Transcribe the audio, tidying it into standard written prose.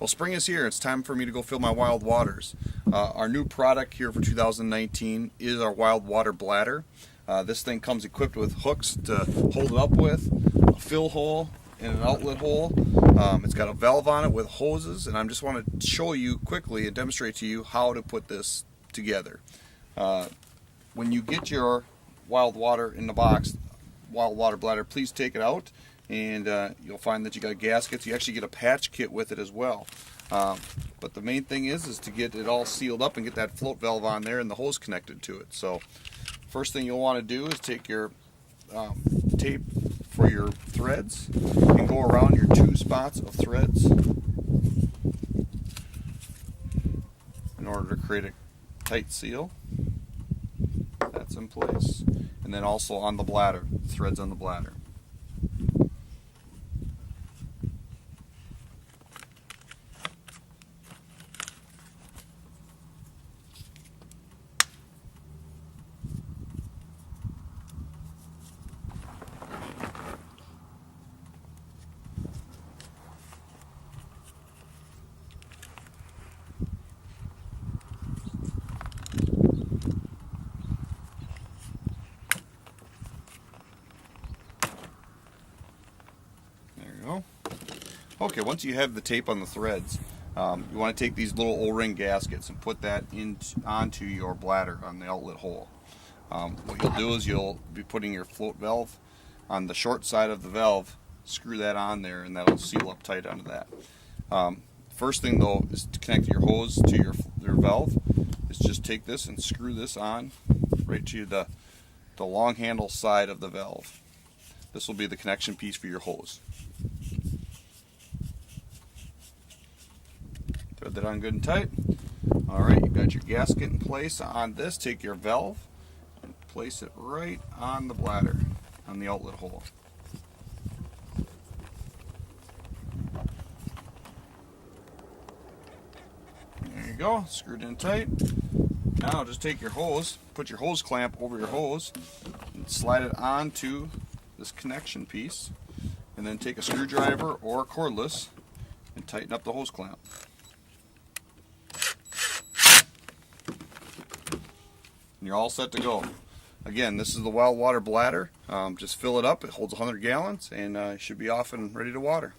Well, spring is here. It's time for me to go fill my wild waters. Our new product here for 2019 is our Wild Water Bladder. This thing comes equipped with hooks to hold it up with, a fill hole, and an outlet hole. It's got a valve on it with hoses, and I just want to show you quickly and demonstrate to you how to put this together. When you get your wild water in the box, Wild Water Bladder, please take it out, and you'll find that you got gaskets. You actually get a patch kit with it as well. But the main thing is to get it all sealed up and get that float valve on there and the hose connected to it. So first thing you'll want to do is take your tape for your threads and go around your 2 spots of threads in order to create a tight seal. That's in place. And then also on the bladder, threads on the bladder. Okay, once you have the tape on the threads, you want to take these little O-ring gaskets and put that onto your bladder on the outlet hole. What you'll do is you'll be putting your float valve on the short side of the valve, screw that on there, and that'll seal up tight onto that. First thing though is to connect your hose to your valve. Is just take this and screw this on right to the long handle side of the valve. This will be the connection piece for your hose. Thread that on good and tight. Alright, you've got your gasket in place on this. Take your valve and place it right on the bladder, on the outlet hole. There you go, screwed in tight. Now just take your hose, put your hose clamp over your hose, and slide it onto this connection piece, and then take a screwdriver or a cordless and tighten up the hose clamp. And you're all set to go. Again, this is the Wild Water Bladder. Just fill it up. It holds 100 gallons and should be off and ready to water.